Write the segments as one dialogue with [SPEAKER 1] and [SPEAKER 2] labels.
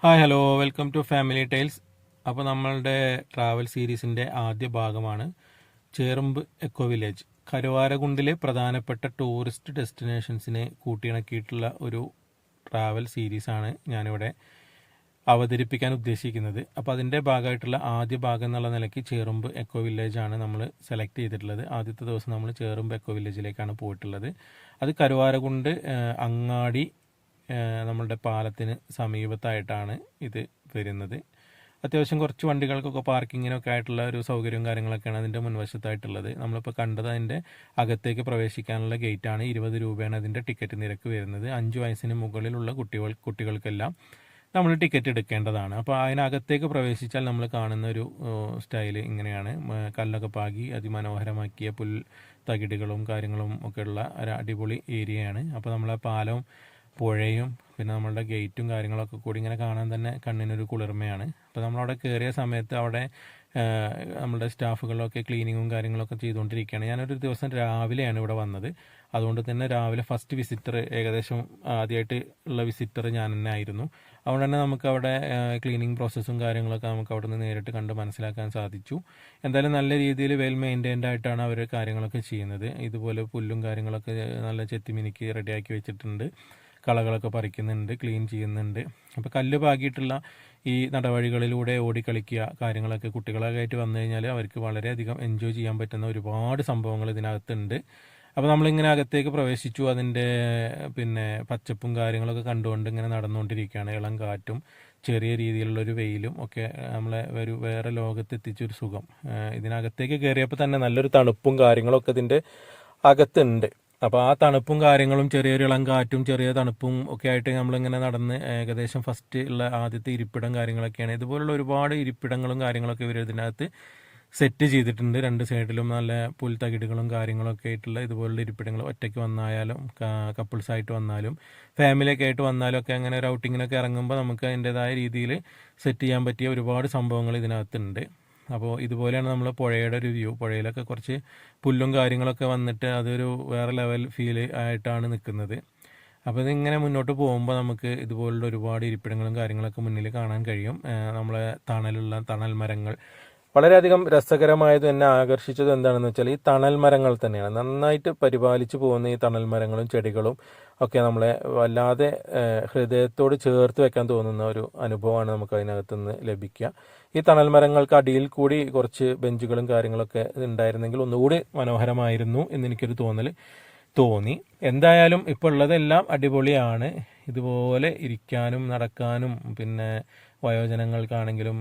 [SPEAKER 1] Hi hello welcome to family tiles. അപ്പോൾ നമ്മളുടെ travel സീരീസിൻ്റെ ആദ്യ ഭാഗമാണ് ചേറുമ്പ് എക്കോ വില്ലേജ്. കരുവാരകുണ്ടിലെ പ്രധാനപ്പെട്ട ടൂറിസ്റ്റ് ഡെസ്റ്റിനേഷൻസിനെ കൂട്ടിയിണക്കിയിട്ടുള്ള ഒരു ട്രാവൽ സീരീസാണ് ഞാനിവിടെ അവതരിപ്പിക്കാൻ ഉദ്ദേശിക്കുന്നത്. അപ്പോൾ അതിൻ്റെ ഭാഗമായിട്ടുള്ള ആദ്യ ഭാഗം എന്നുള്ള നിലയ്ക്ക് ചേറുമ്പ് എക്കോ വില്ലേജാണ് നമ്മൾ സെലക്ട് ചെയ്തിട്ടുള്ളത്. ആദ്യത്തെ ദിവസം നമ്മൾ ചേറുമ്പ് എക്കോ വില്ലേജിലേക്കാണ് പോയിട്ടുള്ളത്. അത് കരുവാരകുണ്ട് അങ്ങാടി നമ്മളുടെ പാലത്തിന് സമീപത്തായിട്ടാണ് ഇത് വരുന്നത്. അത്യാവശ്യം കുറച്ച് വണ്ടികൾക്കൊക്കെ പാർക്കിങ്ങിനൊക്കെ ആയിട്ടുള്ള ഒരു സൗകര്യവും കാര്യങ്ങളൊക്കെയാണ് അതിൻ്റെ മുൻവശത്തായിട്ടുള്ളത്. നമ്മളിപ്പോൾ കണ്ടത് അതിൻ്റെ അകത്തേക്ക് പ്രവേശിക്കാനുള്ള ഗേറ്റാണ്. 20 രൂപയാണ് അതിൻ്റെ ടിക്കറ്റ് നിരക്ക് വരുന്നത്. 5 വയസ്സിന് മുകളിലുള്ള കുട്ടികൾക്കെല്ലാം നമ്മൾ ടിക്കറ്റ് എടുക്കേണ്ടതാണ്. അപ്പോൾ അതിനകത്തേക്ക് പ്രവേശിച്ചാൽ നമ്മൾ കാണുന്ന ഒരു സ്റ്റൈല് ഇങ്ങനെയാണ്. കല്ലൊക്കെ പാകി അതിമനോഹരമാക്കിയ പുൽ തകിടുകളും കാര്യങ്ങളും ഒക്കെയുള്ള ഒരു അടിപൊളി ഏരിയയാണ്. അപ്പോൾ നമ്മളെ പാലവും പുഴയും പിന്നെ നമ്മളുടെ ഗേറ്റും കാര്യങ്ങളൊക്കെ കൂടി ഇങ്ങനെ കാണാൻ തന്നെ കണ്ണിനൊരു കുളിർമയാണ്. അപ്പോൾ നമ്മളവിടെ കയറിയ സമയത്ത് അവിടെ നമ്മുടെ സ്റ്റാഫുകളൊക്കെ ക്ലീനിങ്ങും കാര്യങ്ങളൊക്കെ ചെയ്തുകൊണ്ടിരിക്കുകയാണ്. ഞാനൊരു ദിവസം രാവിലെയാണ് ഇവിടെ വന്നത്. അതുകൊണ്ട് തന്നെ രാവിലെ ഫസ്റ്റ് വിസിറ്റർ, ഏകദേശം ആദ്യമായിട്ട് ഉള്ള വിസിറ്റർ ഞാൻ തന്നെ ആയിരുന്നു. അതുകൊണ്ട് തന്നെ നമുക്ക് അവിടെ ക്ലീനിങ് പ്രോസസ്സും കാര്യങ്ങളൊക്കെ നമുക്ക് അവിടെ നിന്ന് നേരിട്ട് കണ്ട് മനസ്സിലാക്കാൻ സാധിച്ചു. എന്തായാലും നല്ല രീതിയിൽ വെൽ മെയിൻറ്റൈൻഡ് ആയിട്ടാണ് അവർ കാര്യങ്ങളൊക്കെ ചെയ്യുന്നത്. ഇതുപോലെ പുല്ലും കാര്യങ്ങളൊക്കെ നല്ല ചെത്തിമിനുക്കി റെഡിയാക്കി വെച്ചിട്ടുണ്ട്. കളകളൊക്കെ പറിക്കുന്നുണ്ട്, ക്ലീൻ ചെയ്യുന്നുണ്ട്. അപ്പോൾ കല്ല് പാകിയിട്ടുള്ള ഈ നടവഴികളിലൂടെ ഓടിക്കളിക്കുക കാര്യങ്ങളൊക്കെ കുട്ടികളൊക്കെ ആയിട്ട് വന്നു കഴിഞ്ഞാൽ അവർക്ക് വളരെയധികം എൻജോയ് ചെയ്യാൻ പറ്റുന്ന ഒരുപാട് സംഭവങ്ങൾ ഇതിനകത്തുണ്ട്. അപ്പോൾ നമ്മളിങ്ങനെ അകത്തേക്ക് പ്രവേശിച്ചു. അതിൻ്റെ പച്ചപ്പും കാര്യങ്ങളൊക്കെ കണ്ടുകൊണ്ട് ഇങ്ങനെ നടന്നുകൊണ്ടിരിക്കുകയാണ്. ഇളം കാറ്റും ചെറിയ രീതിയിലുള്ളൊരു വെയിലും ഒക്കെ നമ്മളെ വേറെ ലോകത്തെത്തിച്ചൊരു സുഖം. ഇതിനകത്തേക്ക് കയറിയപ്പോൾ തന്നെ നല്ലൊരു തണുപ്പും കാര്യങ്ങളൊക്കെ ഇതിൻ്റെ അകത്തുണ്ട്. അപ്പോൾ ആ തണുപ്പും കാര്യങ്ങളും ചെറിയൊരു ഇളം കാറ്റും ചെറിയ തണുപ്പും ഒക്കെ ആയിട്ട് നമ്മളിങ്ങനെ നടന്ന് ഏകദേശം ഫസ്റ്റ് ഉള്ള ആദ്യത്തെ ഇരിപ്പിടം കാര്യങ്ങളൊക്കെയാണ്. ഇതുപോലുള്ള ഒരുപാട് ഇരിപ്പിടങ്ങളും കാര്യങ്ങളൊക്കെ ഇവർ ഇതിനകത്ത് സെറ്റ് ചെയ്തിട്ടുണ്ട്. രണ്ട് സൈഡിലും നല്ല പുൽത്തകിടുകളും കാര്യങ്ങളൊക്കെ ആയിട്ടുള്ള ഇതുപോലുള്ള ഇരിപ്പിടങ്ങൾ ഒറ്റയ്ക്ക് വന്നായാലും കപ്പിൾസായിട്ട് വന്നാലും ഫാമിലിയൊക്കെ ആയിട്ട് വന്നാലും ഒക്കെ അങ്ങനെ ഒരു ഔട്ടിങ്ങിനൊക്കെ ഇറങ്ങുമ്പോൾ നമുക്ക് അതിൻ്റെതായ രീതിയിൽ സെറ്റ് ചെയ്യാൻ പറ്റിയ ഒരുപാട് സംഭവങ്ങൾ ഇതിനകത്തുണ്ട്. അപ്പോൾ ഇതുപോലെയാണ് നമ്മൾ പുഴയുടെ ഒരു വ്യൂ. പുഴയിലൊക്കെ കുറച്ച് പുല്ലും കാര്യങ്ങളൊക്കെ വന്നിട്ട് അതൊരു വേറെ ലെവൽ ഫീൽ ആയിട്ടാണ് നിൽക്കുന്നത്. അപ്പോൾ ഇതിങ്ങനെ മുന്നോട്ട് പോകുമ്പോൾ നമുക്ക് ഇതുപോലുള്ള ഒരുപാട് ഇരിപ്പിടങ്ങളും കാര്യങ്ങളൊക്കെ മുന്നിൽ കാണാൻ കഴിയും. നമ്മളെ തണൽ മരങ്ങൾ വളരെയധികം രസകരമായത് എന്നെ ആകർഷിച്ചത് എന്താണെന്ന് വെച്ചാൽ ഈ തണൽ മരങ്ങൾ തന്നെയാണ്. നന്നായിട്ട് പരിപാലിച്ചു പോകുന്ന ഈ തണൽ മരങ്ങളും ചെടികളും ഒക്കെ നമ്മളെ വല്ലാതെ ഹൃദയത്തോട് ചേർത്ത് വെക്കാൻ തോന്നുന്ന ഒരു അനുഭവമാണ് നമുക്ക് അതിനകത്തുനിന്ന് ലഭിക്കുക. ഈ തണൽ മരങ്ങൾക്ക് അടിയിൽ കൂടി കുറച്ച് ബെഞ്ചുകളും കാര്യങ്ങളൊക്കെ ഉണ്ടായിരുന്നെങ്കിൽ ഒന്നുകൂടി മനോഹരമായിരുന്നു എന്നെനിക്കൊരു തോന്നി. എന്തായാലും ഇപ്പോൾ ഉള്ളതെല്ലാം അടിപൊളിയാണ്. ഇതുപോലെ ഇരിക്കാനും നടക്കാനും പിന്നെ വയോജനങ്ങൾക്കാണെങ്കിലും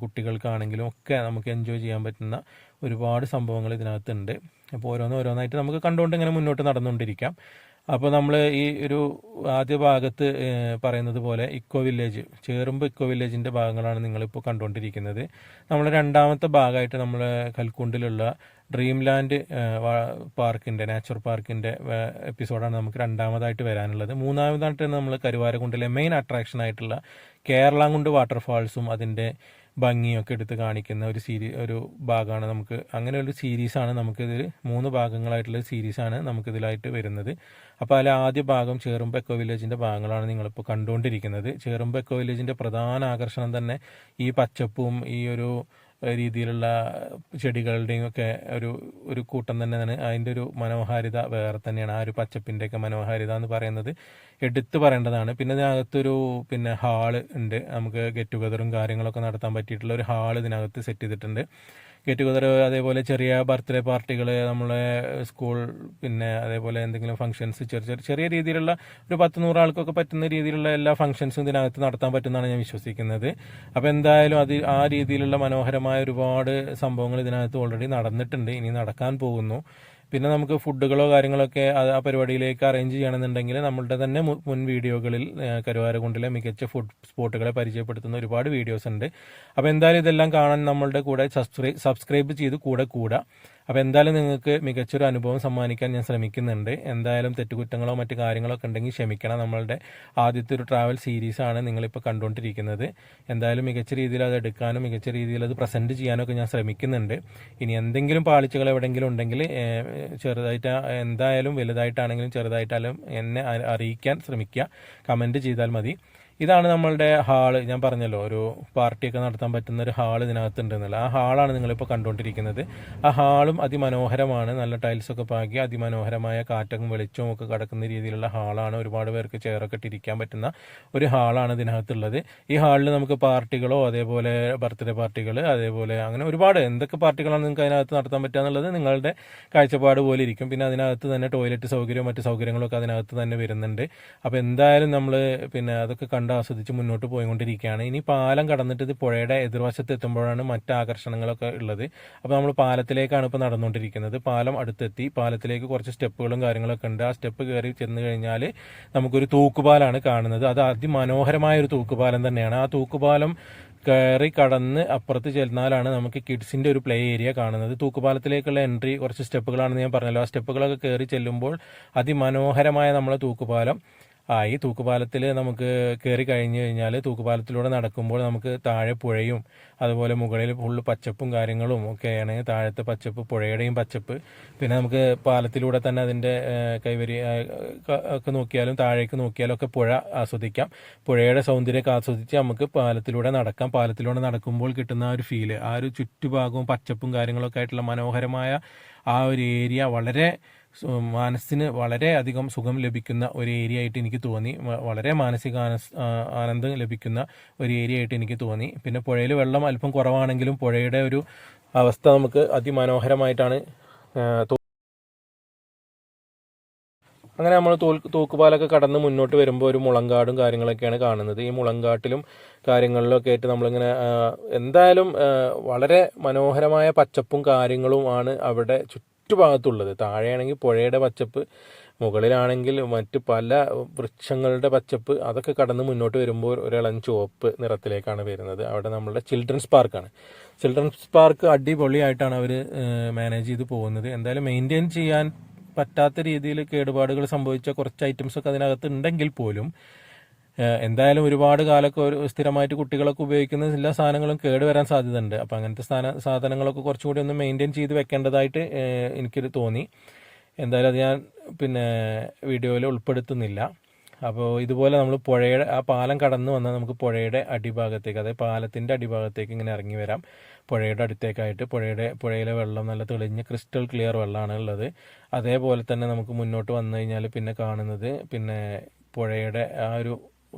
[SPEAKER 1] കുട്ടികൾക്കാണെങ്കിലും ഒക്കെ നമുക്ക് എൻജോയ് ചെയ്യാൻ പറ്റുന്ന ഒരുപാട് സംഭവങ്ങൾ ഇതിനകത്തുണ്ട്. അപ്പോൾ ഓരോന്നായിട്ട് നമുക്ക് കണ്ടുകൊണ്ട് ഇങ്ങനെ മുന്നോട്ട് നടന്നുകൊണ്ടിരിക്കാം. അപ്പോൾ നമ്മൾ ഈ ഒരു ആദ്യ ഭാഗത്ത് പറയുന്നത് പോലെ ഇക്കോ വില്ലേജ്, ചേറുമ്പ് ഇക്കോ വില്ലേജിൻ്റെ ഭാഗങ്ങളാണ് നിങ്ങളിപ്പോൾ കണ്ടുകൊണ്ടിരിക്കുന്നത്. നമ്മൾ രണ്ടാമത്തെ ഭാഗമായിട്ട് നമ്മൾ കൽക്കുണ്ടിലുള്ള ഡ്രീം ലാൻഡ് നാച്ചുറൽ പാർക്കിൻ്റെ എപ്പിസോഡാണ് നമുക്ക് രണ്ടാമതായിട്ട് വരാനുള്ളത്. മൂന്നാമതായിട്ട് നമ്മൾ കരുവാരകുണ്ടിലെ മെയിൻ അട്രാക്ഷൻ ആയിട്ടുള്ള കേരളാംകുണ്ട് വാട്ടർഫാൾസും അതിൻ്റെ ഭംഗിയൊക്കെ എടുത്ത് കാണിക്കുന്ന ഒരു ഭാഗമാണ് നമുക്ക്. അങ്ങനെ ഒരു സീരീസാണ് നമുക്കിതിൽ 3 ഭാഗങ്ങളായിട്ടുള്ള സീരീസാണ് നമുക്കിതിലായിട്ട് വരുന്നത്. അപ്പോൾ അതിൽ ആദ്യ ഭാഗം ചേറുമ്പ് എക്കോ വില്ലേജിൻ്റെ ഭാഗങ്ങളാണ് നിങ്ങളിപ്പോൾ കണ്ടുകൊണ്ടിരിക്കുന്നത്. ചേറുമ്പ് എക്കോ വില്ലേജിൻ്റെ പ്രധാന ആകർഷണം തന്നെ ഈ പച്ചപ്പും ഈ ഒരു രീതിയിലുള്ള ചെടികളുടെയും ഒക്കെ ഒരു കൂട്ടം തന്നെയാണ്. അതിൻ്റെ ഒരു മനോഹാരിത വേറെ തന്നെയാണ്. ആ ഒരു പച്ചപ്പിൻ്റെയൊക്കെ മനോഹാരിത എന്ന് പറയുന്നത് എടുത്തു പറയേണ്ടതാണ്. പിന്നെ ഇതിനകത്തൊരു ഹാള് ഉണ്ട്. നമുക്ക് ഗെറ്റ് ടുഗദറും കാര്യങ്ങളൊക്കെ നടത്താൻ പറ്റിയിട്ടുള്ള ഒരു ഹാൾ ഇതിനകത്ത് സെറ്റ് ചെയ്തിട്ടുണ്ട്. ഗെറ്റ് ടുഗദർ, അതേപോലെ ചെറിയ ബർത്ത്ഡേ പാർട്ടികൾ, നമ്മളെ സ്കൂൾ അതേപോലെ എന്തെങ്കിലും ഫംഗ്ഷൻസ് ചെറിയ രീതിയിലുള്ള ഒരു 10-100 ആൾക്കൊക്കെ പറ്റുന്ന രീതിയിലുള്ള എല്ലാ ഫംഗ്ഷൻസും ഇതിനകത്ത് നടത്താൻ പറ്റുമെന്നാണ് ഞാൻ വിശ്വസിക്കുന്നത്. അപ്പോൾ എന്തായാലും ആ രീതിയിലുള്ള മനോഹരമായ ഒരുപാട് സംഭവങ്ങൾ ഇതിനകത്ത് ഓൾറെഡി നടന്നിട്ടുണ്ട്, ഇനി നടക്കാൻ പോകുന്നു. പിന്നെ നമുക്ക് ഫുഡുകളോ കാര്യങ്ങളൊക്കെ ആ പരിപാടിയിലേക്ക് അറേഞ്ച് ചെയ്യണമെന്നുണ്ടെങ്കിൽ നമ്മളുടെ തന്നെ മുൻ വീഡിയോകളിൽ കരുവാരകുണ്ടിലെ മികച്ച ഫുഡ് സ്പോട്ടുകളെ പരിചയപ്പെടുത്തുന്ന ഒരുപാട് വീഡിയോസ് ഉണ്ട്. അപ്പോൾ എന്തായാലും ഇതെല്ലാം കാണാൻ നമ്മളുടെ കൂടെ സബ്സ്ക്രൈബ് ചെയ്ത് കൂടെ. അപ്പോൾ എന്തായാലും നിങ്ങൾക്ക് മികച്ചൊരു അനുഭവം സമ്മാനിക്കാൻ ഞാൻ ശ്രമിക്കുന്നുണ്ട്. എന്തായാലും തെറ്റുകുറ്റങ്ങളോ മറ്റു കാര്യങ്ങളോ ഒക്കെ ഉണ്ടെങ്കിൽ ക്ഷമിക്കണം. നമ്മളുടെ ആദ്യത്തെ ഒരു ട്രാവൽ സീരീസാണ് നിങ്ങളിപ്പോൾ കണ്ടുകൊണ്ടിരിക്കുന്നത്. എന്തായാലും മികച്ച രീതിയിൽ അത് എടുക്കാനും മികച്ച രീതിയിൽ അത് പ്രസൻറ്റ് ചെയ്യാനൊക്കെ ഞാൻ ശ്രമിക്കുന്നുണ്ട്. ഇനി എന്തെങ്കിലും പാളിച്ചകൾ എവിടെയെങ്കിലും ഉണ്ടെങ്കിൽ ചെറുതായിട്ട്, എന്തായാലും വലുതായിട്ടാണെങ്കിലും ചെറുതായിട്ടായാലും എന്നെ അറിയിക്കാൻ ശ്രമിക്കുക. കമൻറ്റ് ചെയ്താൽ മതി. ഇതാണ് നമ്മളുടെ ഹാള്. ഞാൻ പറഞ്ഞല്ലോ ഒരു പാർട്ടിയൊക്കെ നടത്താൻ പറ്റുന്ന ഒരു ഹാൾ ഇതിനകത്തുണ്ടെന്നല്ല. ആ ഹാളാണ് നിങ്ങളിപ്പോൾ കണ്ടുകൊണ്ടിരിക്കുന്നത്. ആ ഹാളും അതിമനോഹരമാണ്. നല്ല ടൈൽസൊക്കെ പാകി അതിമനോഹരമായ കാറ്റും വെളിച്ചവും ഒക്കെ കടക്കുന്ന രീതിയിലുള്ള ഹാളാണ്. ഒരുപാട് പേർക്ക് ചെയറൊക്കെ ഇട്ടിരിക്കാൻ പറ്റുന്ന ഒരു ഹാളാണ് ഇതിനകത്തുള്ളത്. ഈ ഹാളിൽ നമുക്ക് പാർട്ടികളോ അതേപോലെ ബർത്ത്ഡേ പാർട്ടികൾ അതേപോലെ അങ്ങനെ ഒരുപാട് എന്തൊക്കെ പാർട്ടികളാണ് നിങ്ങൾക്ക് അതിനകത്ത് നടത്താൻ പറ്റുക എന്നുള്ളത് നിങ്ങളുടെ കാഴ്ചപ്പാട് പോലെ ഇരിക്കും. പിന്നെ അതിനകത്ത് തന്നെ ടോയ്ലറ്റ് സൗകര്യവും മറ്റ് സൗകര്യങ്ങളൊക്കെ അതിനകത്ത് തന്നെ വരുന്നുണ്ട്. അപ്പോൾ എന്തായാലും നമ്മൾ അതൊക്കെ കണ്ട് ആസ്വദിച്ച് മുന്നോട്ട് പോയിക്കൊണ്ടിരിക്കുകയാണ്. ഇനി പാലം കടന്നിട്ട് ഇത് പുഴയുടെ എതിർവശത്ത് എത്തുമ്പോഴാണ് മറ്റ് ആകർഷണങ്ങളൊക്കെ ഉള്ളത്. അപ്പോൾ നമ്മൾ പാലത്തിലേക്കാണ് ഇപ്പോൾ നടന്നുകൊണ്ടിരിക്കുന്നത്. പാലം അടുത്തെത്തി. പാലത്തിലേക്ക് കുറച്ച് സ്റ്റെപ്പുകളും കാര്യങ്ങളൊക്കെ ഉണ്ട്. ആ സ്റ്റെപ്പ് കയറി ചെന്ന് കഴിഞ്ഞാൽ നമുക്കൊരു തൂക്കുപാലാണ് കാണുന്നത്. അത് അതിമനോഹരമായ ഒരു തൂക്കുപാലം തന്നെയാണ്. ആ തൂക്കുപാലം കയറി കടന്ന് അപ്പുറത്ത് ചെന്നാലാണ് നമുക്ക് കിഡ്സിൻ്റെ ഒരു പ്ലേ ഏരിയ കാണുന്നത്. തൂക്കുപാലത്തിലേക്കുള്ള എൻട്രി കുറച്ച് സ്റ്റെപ്പുകളാണെന്ന് ഞാൻ പറഞ്ഞല്ലോ. ആ സ്റ്റെപ്പുകളൊക്കെ കയറി ചെല്ലുമ്പോൾ അതിമനോഹരമായ നമ്മളെ തൂക്കുപാലം ഈ തൂക്കുപാലത്തിൽ നമുക്ക് കയറി കഴിഞ്ഞ് കഴിഞ്ഞാൽ തൂക്കുപാലത്തിലൂടെ നടക്കുമ്പോൾ നമുക്ക് താഴെ പുഴയും അതുപോലെ മുകളിൽ ഫുള്ള് പച്ചപ്പും കാര്യങ്ങളും ഒക്കെയാണ്. താഴത്തെ പച്ചപ്പ്, പുഴയുടെയും പച്ചപ്പ്. പിന്നെ നമുക്ക് പാലത്തിലൂടെ തന്നെ അതിൻ്റെ കൈവരി ഒക്കെ നോക്കിയാലും താഴേക്ക് നോക്കിയാലും ഒക്കെ പുഴ ആസ്വദിക്കാം. പുഴയുടെ സൗന്ദര്യമൊക്കെ ആസ്വദിച്ച് നമുക്ക് പാലത്തിലൂടെ നടക്കാം. പാലത്തിലൂടെ നടക്കുമ്പോൾ കിട്ടുന്ന ആ ഒരു ഫീല്, ആ ഒരു ചുറ്റുഭാഗവും പച്ചപ്പും കാര്യങ്ങളൊക്കെ ആയിട്ടുള്ള മനോഹരമായ ആ ഒരു ഏരിയ വളരെ മനസ്സിന് വളരെ അധികം സുഖം ലഭിക്കുന്ന ഒരു ഏരിയ ആയിട്ട് എനിക്ക് തോന്നി. വളരെ മാനസിക ആനന്ദം ലഭിക്കുന്ന ഒരു ഏരിയ ആയിട്ട് എനിക്ക് തോന്നി. പിന്നെ പുഴയിൽ വെള്ളം അല്പം കുറവാണെങ്കിലും പുഴയുടെ ഒരു അവസ്ഥ നമുക്ക് അതിമനോഹരമായിട്ടാണ് അങ്ങനെ നമ്മൾ തൂക്കുപാലൊക്കെ കടന്ന് മുന്നോട്ട് വരുമ്പോൾ ഒരു മുളങ്കാടും കാര്യങ്ങളൊക്കെയാണ് കാണുന്നത്. ഈ മുളങ്കാട്ടിലും കാര്യങ്ങളിലൊക്കെ ആയിട്ട് നമ്മളിങ്ങനെ എന്തായാലും വളരെ മനോഹരമായ പച്ചപ്പും കാര്യങ്ങളും ആണ് അവിടെ ചുറ്റുഭാഗത്തുള്ളത്. താഴെയാണെങ്കിൽ പുഴയുടെ പച്ചപ്പ്, മുകളിലാണെങ്കിൽ മറ്റ് പല വൃക്ഷങ്ങളുടെ പച്ചപ്പ്. അതൊക്കെ കടന്ന് മുന്നോട്ട് വരുമ്പോൾ ഒരിളം ചുവപ്പ് നിറത്തിലേക്കാണ് വരുന്നത്. അവിടെ നമ്മളുടെ ചിൽഡ്രൻസ് പാർക്കാണ്. ചിൽഡ്രൻസ് പാർക്ക് അടിപൊളിയായിട്ടാണ് അവർ മാനേജ് ചെയ്ത് പോകുന്നത്. എന്തായാലും മെയിൻറ്റെയിൻ ചെയ്യാൻ പറ്റാത്ത രീതിയിൽ കേടുപാടുകൾ സംഭവിച്ച കുറച്ച് ഐറ്റംസൊക്കെ അതിനകത്ത് ഉണ്ടെങ്കിൽ പോലും എന്തായാലും ഒരുപാട് കാലമൊക്കെ ഒരു സ്ഥിരമായിട്ട് കുട്ടികളൊക്കെ ഉപയോഗിക്കുന്ന എല്ലാ സാധനങ്ങളും കേടുവരാൻ സാധ്യതയുണ്ട്. അപ്പോൾ അങ്ങനത്തെ സാധനങ്ങളൊക്കെ കുറച്ചുകൂടി ഒന്ന് മെയിൻറ്റെയിൻ ചെയ്ത് വെക്കേണ്ടതായിട്ട് എനിക്കൊരു തോന്നി. എന്തായാലും അത് ഞാൻ വീഡിയോയിൽ ഉൾപ്പെടുത്തുന്നില്ല. അപ്പോൾ ഇതുപോലെ നമ്മൾ പുഴയുടെ ആ പാലം കടന്നു വന്നാൽ നമുക്ക് പുഴയുടെ അടിഭാഗത്തേക്ക്, അതായത് പാലത്തിൻ്റെ അടിഭാഗത്തേക്ക് ഇങ്ങനെ ഇറങ്ങി വരാം. പുഴയുടെ അടുത്തേക്കായിട്ട് പുഴയിലെ വെള്ളം നല്ല തെളിഞ്ഞ ക്രിസ്റ്റൽ ക്ലിയർ വെള്ളമാണ് ഉള്ളത്. അതേപോലെ തന്നെ നമുക്ക് മുന്നോട്ട് വന്നു കഴിഞ്ഞാൽ പിന്നെ കാണുന്നത് പുഴയുടെ ആ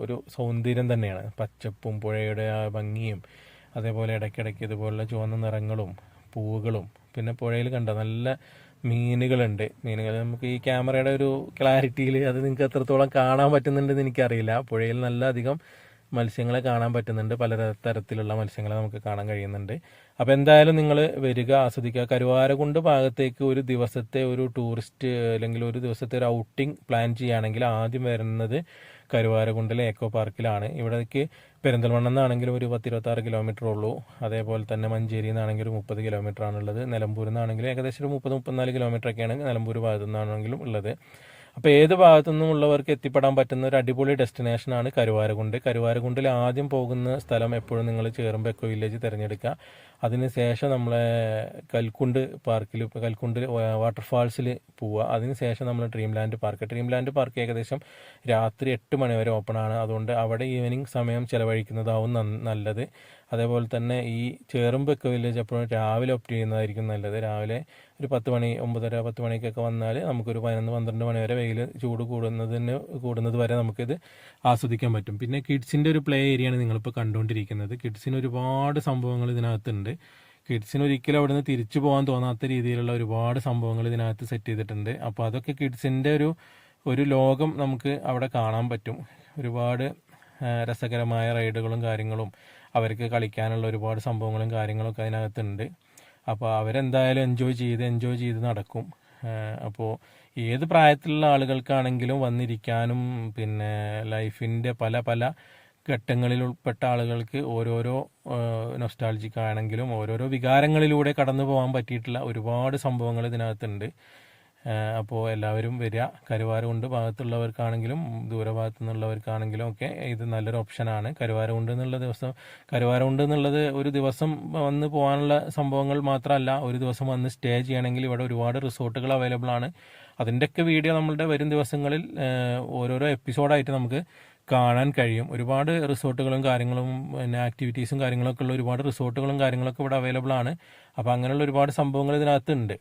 [SPEAKER 1] ഒരു സൗന്ദര്യം തന്നെയാണ്. പച്ചപ്പും പുഴയുടെ ആ ഭംഗിയും അതേപോലെ ഇടയ്ക്കിടയ്ക്ക് ഇതുപോലുള്ള ചുവന്ന നിറങ്ങളും പൂവുകളും. പിന്നെ പുഴയിൽ കണ്ട നല്ല മീനുകൾ നമുക്ക് ഈ ക്യാമറയുടെ ഒരു ക്ലാരിറ്റിയിൽ അത് നിങ്ങൾക്ക് എത്രത്തോളം കാണാൻ പറ്റുന്നുണ്ടെന്ന് എനിക്കറിയില്ല. പുഴയിൽ നല്ല അധികം മത്സ്യങ്ങളെ കാണാൻ പറ്റുന്നുണ്ട്. പല തരത്തിലുള്ള മത്സ്യങ്ങളെ നമുക്ക് കാണാൻ കഴിയുന്നുണ്ട്. അപ്പോൾ എന്തായാലും നിങ്ങൾ വരിക, ആസ്വദിക്കുക. കരുവാരകുണ്ട് ഭാഗത്തേക്ക് ഒരു ദിവസത്തെ ഒരു ടൂറിസ്റ്റ് അല്ലെങ്കിൽ ഒരു ദിവസത്തെ ഒരു ഔട്ടിംഗ് പ്ലാൻ ചെയ്യുകയാണെങ്കിൽ ആദ്യം വരുന്നത് കരുവാരകുണ്ടിലെ എക്കോ പാർക്കിലാണ്. ഇവിടേക്ക് പെരിന്തൽമണ്ണ നിന്നാണെങ്കിലും ഒരു 10-26 കിലോമീറ്റർ ഉള്ളൂ. അതേപോലെ തന്നെ മഞ്ചേരിയിൽ നിന്നാണെങ്കിൽ ഒരു 30 കിലോമീറ്റർ ആണുള്ളത്. നിലമ്പൂരിൽ നിന്നാണെങ്കിലും ഏകദേശം ഒരു 30-34 കിലോമീറ്റർ ഒക്കെയാണ് നിലമ്പൂർ ഭാഗത്തു നിന്നാണെങ്കിലും ഉള്ളത്. അപ്പോൾ ഏത് ഭാഗത്തു നിന്നുമുള്ളവർക്ക് എത്തിപ്പെടാൻ പറ്റുന്ന ഒരു അടിപൊളി ഡെസ്റ്റിനേഷനാണ് കരുവാരകുണ്ട്. കരുവാരകുണ്ടിൽ ആദ്യം പോകുന്ന സ്ഥലം എപ്പോഴും നിങ്ങൾ ചേറുമ്പോൾ എക്കോ വില്ലേജ് തിരഞ്ഞെടുക്കുക. അതിനുശേഷം നമ്മളെ കൽക്കുണ്ട് വാട്ടർഫാൾസിൽ പോവുക. അതിനുശേഷം നമ്മൾ ഡ്രീം ലാൻഡ് പാർക്ക് ഏകദേശം രാത്രി 8 മണി വരെ ഓപ്പൺ ആണ്. അതുകൊണ്ട് അവിടെ ഈവനിങ് സമയം ചിലവഴിക്കുന്നതാവും നല്ലത്. അതേപോലെ തന്നെ ഈ ചേറുമ്പ് എക്കോ വില്ലേജ് എപ്പോഴും രാവിലെ ഓപ്റ്റ് ചെയ്യുന്നതായിരിക്കും നല്ലത്. രാവിലെ ഒരു 10 മണി 9:30-10 മണിക്കൊക്കെ വന്നാൽ നമുക്കൊരു 11-12 മണി വരെ വെയിൽ ചൂട് കൂടുന്നത് വരെ നമുക്കിത് ആസ്വദിക്കാൻ പറ്റും. പിന്നെ കിഡ്സിൻ്റെ ഒരു പ്ലേ ഏരിയയാണ് നിങ്ങളിപ്പോൾ കണ്ടുകൊണ്ടിരിക്കുന്നത്. കിഡ്സിന് ഒരുപാട് സംഭവങ്ങൾ ഇതിനകത്തുണ്ട്. കിഡ്സിന് ഒരിക്കലും അവിടെ നിന്ന് തിരിച്ചു പോകാൻ തോന്നാത്ത രീതിയിലുള്ള ഒരുപാട് സംഭവങ്ങൾ ഇതിനകത്ത് സെറ്റ് ചെയ്തിട്ടുണ്ട്. അപ്പോൾ അതൊക്കെ കിഡ്സിൻ്റെ ഒരു ലോകം നമുക്ക് അവിടെ കാണാൻ പറ്റും. ഒരുപാട് രസകരമായ റൈഡുകളും കാര്യങ്ങളും അവർക്ക് കളിക്കാനുള്ള ഒരുപാട് സംഭവങ്ങളും കാര്യങ്ങളൊക്കെ അതിനകത്തുണ്ട്. അപ്പോൾ അവരെന്തായാലും എൻജോയ് ചെയ്ത് നടക്കും. അപ്പോൾ ഏത് പ്രായത്തിലുള്ള ആളുകൾക്കാണെങ്കിലും വന്നിരിക്കാനും പിന്നെ ലൈഫിൻ്റെ പല ഘട്ടങ്ങളിൽ ഉൾപ്പെട്ട ആളുകൾക്ക് ഓരോരോ നൊസ്റ്റാൾജിക് ആണെങ്കിലും ഓരോരോ വികാരങ്ങളിലൂടെ കടന്നു പോകാൻ പറ്റിയിട്ടുള്ള ഒരുപാട് സംഭവങ്ങൾ ഇതിനകത്തുണ്ട്. അപ്പോൾ എല്ലാവരും വരിക. കരുവാരകുണ്ട് ഭാഗത്തുള്ളവർക്കാണെങ്കിലും ദൂരഭാഗത്തു നിന്നുള്ളവർക്കാണെങ്കിലും ഒക്കെ ഇത് നല്ലൊരു ഓപ്ഷനാണ്. കരുവാരകുണ്ട് എന്നുള്ളത് ഒരു ദിവസം വന്ന് പോകാനുള്ള സംഭവങ്ങൾ മാത്രമല്ല, ഒരു ദിവസം വന്ന് സ്റ്റേ ചെയ്യണമെങ്കിൽ ഇവിടെ ഒരുപാട് റിസോർട്ടുകൾ അവൈലബിൾ ആണ്. അതിൻ്റെയൊക്കെ വീഡിയോ നമ്മളുടെ വരും ദിവസങ്ങളിൽ ഓരോരോ എപ്പിസോഡായിട്ട് നമുക്ക് കാണാൻ കഴിയും. ഒരുപാട് റിസോർട്ടുകളും കാര്യങ്ങളും പിന്നെ ആക്ടിവിറ്റീസും കാര്യങ്ങളൊക്കെ ഉള്ള ഒരുപാട് റിസോർട്ടുകളും കാര്യങ്ങളൊക്കെ ഇവിടെ അവൈലബിൾ ആണ്. അപ്പോൾ അങ്ങനെയുള്ള ഒരുപാട് സംഭവങ്ങൾ ഇതിനകത്തുണ്ട്.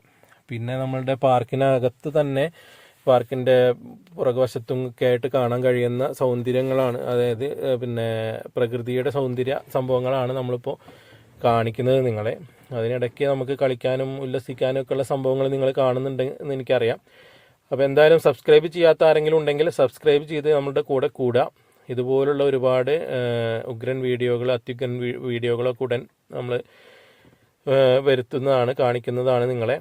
[SPEAKER 1] പിന്നെ നമ്മളുടെ പാർക്കിനകത്ത് തന്നെ പാർക്കിൻ്റെ പുറകുവശത്തും ഒക്കെ ആയിട്ട് കാണാൻ കഴിയുന്ന സൗന്ദര്യങ്ങളാണ്, അതായത് പിന്നെ പ്രകൃതിയുടെ സൗന്ദര്യ സംഭവങ്ങളാണ് നമ്മളിപ്പോൾ കാണിക്കുന്നത് നിങ്ങളെ. അതിനിടയ്ക്ക് നമുക്ക് കളിക്കാനും ഉല്ലസിക്കാനും ഒക്കെ ഉള്ള സംഭവങ്ങൾ നിങ്ങൾ കാണുന്നുണ്ടെന്ന് എനിക്കറിയാം. അപ്പോൾ എന്തായാലും സബ്സ്ക്രൈബ് ചെയ്യാത്ത ആരെങ്കിലും ഉണ്ടെങ്കിൽ സബ്സ്ക്രൈബ് ചെയ്ത് നമ്മളുടെ കൂടെ കൂടുക. ഇതുപോലുള്ള ഒരുപാട് ഉഗ്രൻ വീഡിയോകൾ, അത്യുഗ്രൻ വീഡിയോകളൊക്കെ ഉടൻ നമ്മൾ വരുത്തുന്നതാണ്, കാണിക്കുന്നതാണ് നിങ്ങളെ.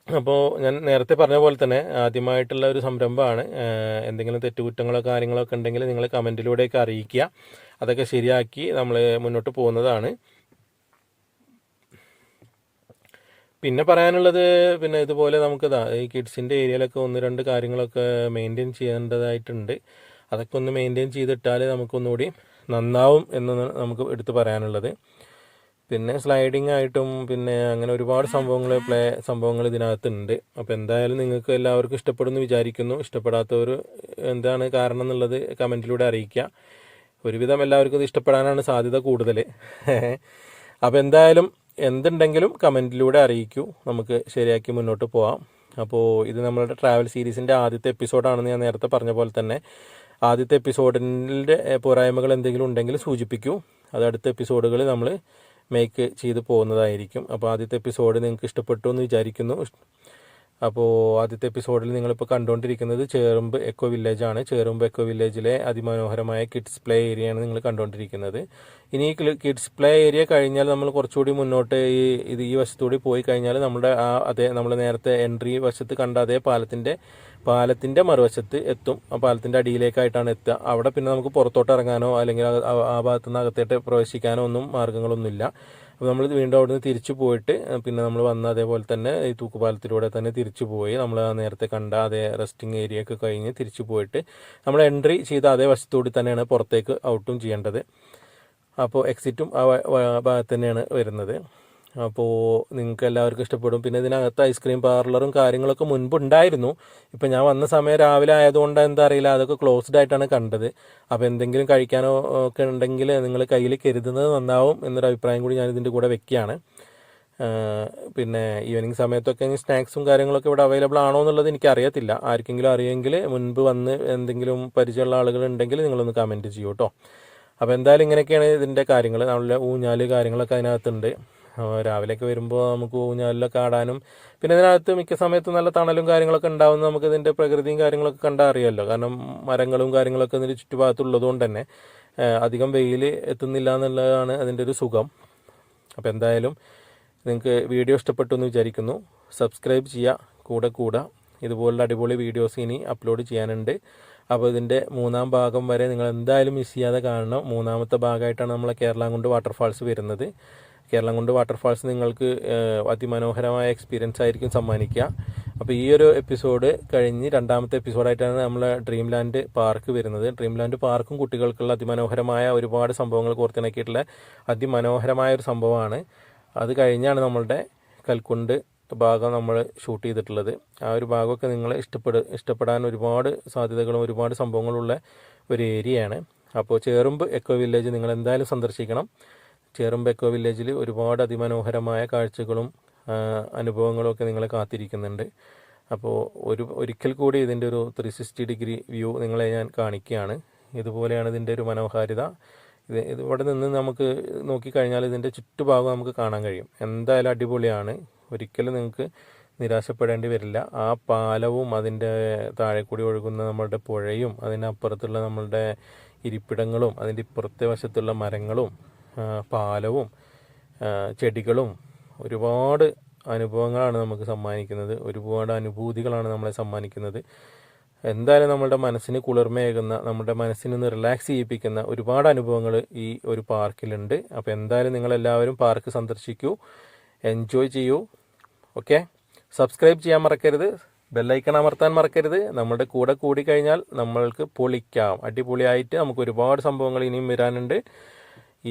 [SPEAKER 1] അപ്പോൾ ഞാൻ നേരത്തെ പറഞ്ഞ പോലെ തന്നെ ആദ്യമായിട്ടുള്ള ഒരു സംരംഭമാണ്. എന്തെങ്കിലും തെറ്റുകുറ്റങ്ങളോ കാര്യങ്ങളൊക്കെ ഉണ്ടെങ്കിൽ നിങ്ങൾ കമൻറ്റിലൂടെയൊക്കെ അറിയിക്കുക. അതൊക്കെ ശരിയാക്കി നമ്മൾ മുന്നോട്ട് പോകുന്നതാണ്. പിന്നെ പറയാനുള്ളത്, പിന്നെ ഇതുപോലെ നമുക്ക് ഈ കിഡ്സിൻ്റെ ഏരിയയിലൊക്കെ 1-2 കാര്യങ്ങളൊക്കെ മെയിൻറ്റെയിൻ ചെയ്യേണ്ടതായിട്ടുണ്ട്. അതൊക്കെ ഒന്ന് മെയിൻറ്റെയിൻ ചെയ്തിട്ടാൽ നമുക്കൊന്നുകൂടി നന്നാവും എന്ന് നമുക്ക് എടുത്ത് പറയാനുള്ളത്. പിന്നെ സ്ലൈഡിങ് ആയിട്ടും പിന്നെ അങ്ങനെ ഒരുപാട് സംഭവങ്ങൾ ഇതിനകത്തുണ്ട്. അപ്പോൾ എന്തായാലും നിങ്ങൾക്ക് എല്ലാവർക്കും ഇഷ്ടപ്പെടുമെന്ന് വിചാരിക്കുന്നു. ഇഷ്ടപ്പെടാത്തവർ എന്താണ് കാരണം എന്നുള്ളത് കമൻറ്റിലൂടെ അറിയിക്കുക. ഒരുവിധം എല്ലാവർക്കും ഇത് ഇഷ്ടപ്പെടാനാണ് സാധ്യത കൂടുതൽ. അപ്പോൾ എന്തായാലും എന്തുണ്ടെങ്കിലും കമൻറ്റിലൂടെ അറിയിക്കൂ, നമുക്ക് ശരിയാക്കി മുന്നോട്ട് പോവാം. അപ്പോൾ ഇത് നമ്മളുടെ ട്രാവൽ സീരീസിൻ്റെ ആദ്യത്തെ എപ്പിസോഡാണെന്ന് ഞാൻ നേരത്തെ പറഞ്ഞ പോലെ തന്നെ ആദ്യത്തെ എപ്പിസോഡിൻ്റെ പോരായ്മകൾ എന്തെങ്കിലും ഉണ്ടെങ്കിൽ സൂചിപ്പിക്കൂ. അത് അടുത്ത എപ്പിസോഡുകൾ നമ്മൾ മേക്ക് ചെയ്ത് പോകുന്നതായിരിക്കും. അപ്പോൾ ആദ്യത്തെ എപ്പിസോഡ് നിങ്ങൾക്ക് ഇഷ്ടപ്പെട്ടു എന്ന് വിചാരിക്കുന്നു. അപ്പോൾ ആദ്യത്തെ എപ്പിസോഡിൽ നിങ്ങളിപ്പോൾ കണ്ടുകൊണ്ടിരിക്കുന്നത് ചേറുമ്പ് എക്കോ വില്ലേജ് ആണ്. ചേറുമ്പ് എക്കോ വില്ലേജിലെ അതിമനോഹരമായ കിഡ്സ് പ്ലേ ഏരിയയാണ് നിങ്ങൾ കണ്ടുകൊണ്ടിരിക്കുന്നത്. ഇനി ഈ കിഡ്സ് പ്ലേ ഏരിയ കഴിഞ്ഞാൽ നമ്മൾ കുറച്ചുകൂടി മുന്നോട്ട് ഈ വശത്തുകൂടി പോയി കഴിഞ്ഞാൽ നമ്മുടെ നമ്മൾ നേരത്തെ എൻട്രി വശത്ത് കണ്ട അതേ പാലത്തിൻ്റെ മറുവശത്ത് എത്തും. ആ പാലത്തിൻ്റെ അടിയിലേക്കായിട്ടാണ് എത്തുക. അവിടെ പിന്നെ നമുക്ക് പുറത്തോട്ട് ഇറങ്ങാനോ അല്ലെങ്കിൽ ആ ഭാഗത്തു നിന്ന് അകത്തേട്ട് പ്രവേശിക്കാനോ ഒന്നും മാർഗ്ഗങ്ങളൊന്നുമില്ല. അപ്പോൾ നമ്മൾ വീണ്ടും അവിടെ നിന്ന് തിരിച്ചു പോയിട്ട് പിന്നെ നമ്മൾ വന്ന അതേപോലെ തന്നെ ഈ തൂക്കുപാലത്തിലൂടെ തന്നെ തിരിച്ചു പോയി നമ്മൾ നേരത്തെ കണ്ട അതേ റെസ്റ്റിംഗ് ഏരിയ ഒക്കെ കഴിഞ്ഞ് തിരിച്ചു പോയിട്ട് നമ്മൾ എൻട്രി ചെയ്ത അതേ വശത്തുകൂടി തന്നെയാണ് പുറത്തേക്ക് ഔട്ടും ചെയ്യേണ്ടത്. അപ്പോൾ എക്സിറ്റും ആ ഭാഗത്ത് തന്നെയാണ് വരുന്നത്. അപ്പോൾ നിങ്ങൾക്ക് എല്ലാവർക്കും ഇഷ്ടപ്പെടും. പിന്നെ ഇതിനകത്ത് ഐസ്ക്രീം പാർലറും കാര്യങ്ങളൊക്കെ മുൻപ് ഉണ്ടായിരുന്നു. ഇപ്പം ഞാൻ വന്ന സമയം രാവിലെ ആയതുകൊണ്ട് എന്താ അറിയില്ല, അതൊക്കെ ക്ലോസ്ഡ് ആയിട്ടാണ് കണ്ടത്. അപ്പോൾ എന്തെങ്കിലും കഴിക്കാനോ ഒക്കെ ഉണ്ടെങ്കിൽ നിങ്ങൾ കയ്യിൽ കരുതുന്നത് നന്നാവും എന്നൊരു അഭിപ്രായം കൂടി ഞാൻ ഇതിൻ്റെ കൂടെ വെക്കുകയാണ്. പിന്നെ ഈവനിങ് സമയത്തൊക്കെ സ്നാക്സും കാര്യങ്ങളൊക്കെ ഇവിടെ അവൈലബിൾ ആണോ എന്നുള്ളത് എനിക്കറിയത്തില്ല. ആർക്കെങ്കിലും അറിയുമെങ്കിൽ മുൻപ് വന്ന് എന്തെങ്കിലും പരിചയമുള്ള ആളുകൾ ഉണ്ടെങ്കിൽ നിങ്ങളൊന്ന് കമൻറ്റ് ചെയ്യൂ കേട്ടോ. അപ്പോൾ എന്തായാലും ഇങ്ങനെയൊക്കെയാണ് ഇതിൻ്റെ കാര്യങ്ങൾ. നമ്മളുടെ ഊഞ്ഞാല് കാര്യങ്ങളൊക്കെ അതിനകത്തുണ്ട്. രാവിലെയൊക്കെ വരുമ്പോൾ നമുക്ക് ഊഞ്ഞാലിലൊക്കെ ആടാനും പിന്നെ ഇതിനകത്ത് മിക്ക സമയത്തും നല്ല തണലും കാര്യങ്ങളൊക്കെ ഉണ്ടാവുന്ന നമുക്ക് ഇതിൻ്റെ പ്രകൃതിയും കാര്യങ്ങളൊക്കെ കണ്ടാൽ അറിയാമല്ലോ. കാരണം മരങ്ങളും കാര്യങ്ങളൊക്കെ ഇതിൻ്റെ ചുറ്റുഭാഗത്തുള്ളത് കൊണ്ട് തന്നെ അധികം വെയിൽ എത്തുന്നില്ല എന്നുള്ളതാണ് അതിൻ്റെ ഒരു സുഖം. അപ്പോൾ എന്തായാലും നിങ്ങൾക്ക് വീഡിയോ ഇഷ്ടപ്പെട്ടു എന്ന് വിചാരിക്കുന്നു. സബ്സ്ക്രൈബ് ചെയ്യുക, കൂടെ ഇതുപോലുള്ള അടിപൊളി വീഡിയോസ് ഇനി അപ്ലോഡ് ചെയ്യാനുണ്ട്. അപ്പോൾ ഇതിൻ്റെ 3ാം ഭാഗം വരെ നിങ്ങൾ എന്തായാലും മിസ് ചെയ്യാതെ കാണണം. 3ാമത്തെ ഭാഗമായിട്ടാണ് നമ്മളെ കേരളാംകുണ്ട് വാട്ടർഫാൾസ് വരുന്നത്. കേരളാംകുണ്ട് വാട്ടർഫാൾസ് നിങ്ങൾക്ക് അതിമനോഹരമായ എക്സ്പീരിയൻസ് ആയിരിക്കും സമ്മാനിക്കുക. അപ്പോൾ ഈ ഒരു എപ്പിസോഡ് കഴിഞ്ഞ് 2ാമത്തെ എപ്പിസോഡായിട്ടാണ് നമ്മൾ ഡ്രീം ലാൻഡ് പാർക്ക് വരുന്നത്. ഡ്രീം ലാൻഡ് പാർക്കും കുട്ടികൾക്കുള്ള അതിമനോഹരമായ ഒരുപാട് സംഭവങ്ങൾ കോർത്തിണക്കിയിട്ടുള്ള അതിമനോഹരമായ ഒരു സംഭവമാണ്. അത് കഴിഞ്ഞാണ് നമ്മളുടെ കൽക്കുണ്ട് ഭാഗം നമ്മൾ ഷൂട്ട് ചെയ്തിട്ടുള്ളത്. ആ ഒരു ഭാഗമൊക്കെ നിങ്ങൾ ഇഷ്ടപ്പെടാൻ ഒരുപാട് സാധ്യതകളും ഒരുപാട് സംഭവങ്ങളുള്ള ഒരു ഏരിയയാണ്. അപ്പോൾ ചേറുമ്പ് എക്കോ വില്ലേജ് നിങ്ങൾ എന്തായാലും സന്ദർശിക്കണം. ചേറുമ്പ് എക്കോ വില്ലേജിൽ ഒരുപാട് അതിമനോഹരമായ കാഴ്ചകളും അനുഭവങ്ങളും ഒക്കെ നിങ്ങളെ കാത്തിരിക്കുന്നുണ്ട്. അപ്പോൾ ഒരിക്കൽ കൂടി ഇതിൻ്റെ ഒരു 360 ഡിഗ്രി വ്യൂ നിങ്ങളെ ഞാൻ കാണിക്കുകയാണ്. ഇതുപോലെയാണ് ഇതിൻ്റെ ഒരു മനോഹാരിത. ഇവിടെ നിന്ന് നമുക്ക് നോക്കിക്കഴിഞ്ഞാൽ ഇതിൻ്റെ ചുറ്റുഭാഗം നമുക്ക് കാണാൻ കഴിയും. എന്തായാലും അടിപൊളിയാണ്. ഒരിക്കലും നിങ്ങൾക്ക് നിരാശപ്പെടേണ്ടി വരില്ല. ആ പാലവും അതിൻ്റെ താഴെ കൂടി ഒഴുകുന്ന നമ്മളുടെ പുഴയും അതിനപ്പുറത്തുള്ള നമ്മളുടെ ഇരിപ്പിടങ്ങളും അതിൻ്റെ ഇപ്പുറത്തെ വശത്തുള്ള മരങ്ങളും പാലവും ചെടികളും ഒരുപാട് അനുഭവങ്ങളാണ് നമുക്ക് സമ്മാനിക്കുന്നത്. ഒരുപാട് അനുഭൂതികളാണ് നമ്മളെ സമ്മാനിക്കുന്നത്. എന്തായാലും നമ്മളുടെ മനസ്സിന് കുളിർമയേകുന്ന, നമ്മുടെ മനസ്സിനൊന്ന് റിലാക്സ് ചെയ്യിപ്പിക്കുന്ന ഒരുപാട് അനുഭവങ്ങൾ ഈ ഒരു പാർക്കിലുണ്ട്. അപ്പോൾ എന്തായാലും നിങ്ങളെല്ലാവരും പാർക്ക് സന്ദർശിക്കൂ, എൻജോയ് ചെയ്യൂ. ഓക്കെ, സബ്സ്ക്രൈബ് ചെയ്യാൻ മറക്കരുത്, ബെല്ലൈക്കൺ അമർത്താൻ മറക്കരുത്. നമ്മുടെ കൂടെ കൂടിക്കഴിഞ്ഞാൽ നമ്മൾക്ക് പൊളിക്കാം. അടിപൊളിയായിട്ട് നമുക്ക് ഒരുപാട് സംഭവങ്ങൾ ഇനിയും വരാനുണ്ട്.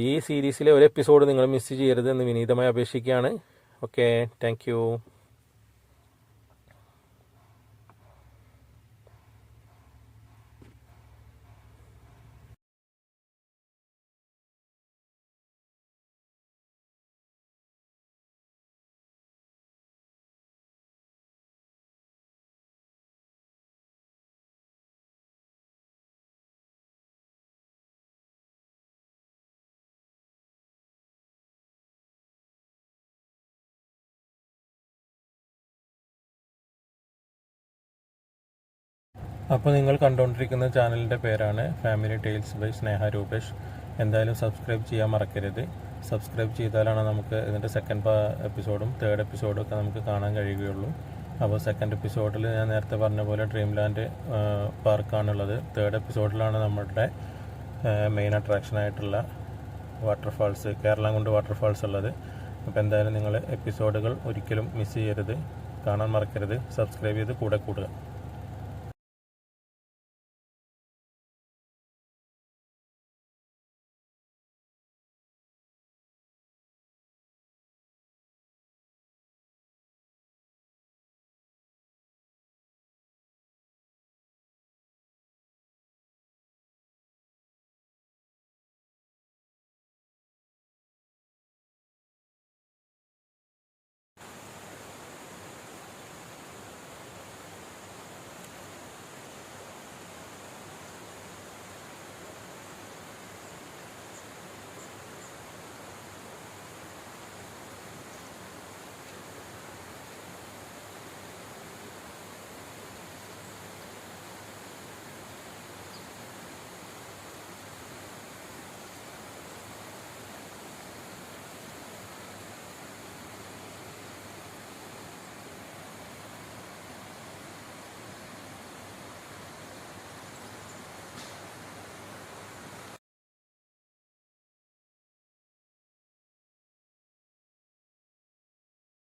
[SPEAKER 1] ഈ സീരീസിലെ ഒരു എപ്പിസോഡ് നിങ്ങൾ മിസ് ചെയ്യരുത് എന്ന് വിനീതമായി അപേക്ഷിക്കുകയാണ്. Okay, thank you. അപ്പോൾ നിങ്ങൾ കണ്ടുകൊണ്ടിരിക്കുന്ന ചാനലിൻ്റെ പേരാണ് ഫാമിലി ടെയിൽസ് ബൈ സ്നേഹ രൂപേഷ്. എന്തായാലും സബ്സ്ക്രൈബ് ചെയ്യാൻ മറക്കരുത്. സബ്സ്ക്രൈബ് ചെയ്താലാണ് നമുക്ക് ഇതിൻ്റെ സെക്കൻഡ് എപ്പിസോഡും തേർഡ് എപ്പിസോഡും ഒക്കെ നമുക്ക് കാണാൻ കഴിയുകയുള്ളൂ. അപ്പോൾ സെക്കൻഡ് എപ്പിസോഡിൽ ഞാൻ നേരത്തെ പറഞ്ഞ പോലെ ഡ്രീം ലാൻഡ് പാർക്കാണുള്ളത്. തേർഡ് എപ്പിസോഡിലാണ് നമ്മളുടെ മെയിൻ അട്രാക്ഷനായിട്ടുള്ള വാട്ടർഫാൾസ്, കേരളംകുണ്ട് വാട്ടർഫാൾസ് ഉള്ളത്. അപ്പോൾ എന്തായാലും നിങ്ങൾ എപ്പിസോഡുകൾ ഒരിക്കലും മിസ് ചെയ്യരുത്, കാണാൻ മറക്കരുത്. സബ്സ്ക്രൈബ് ചെയ്ത് കൂടെ കൂടുക.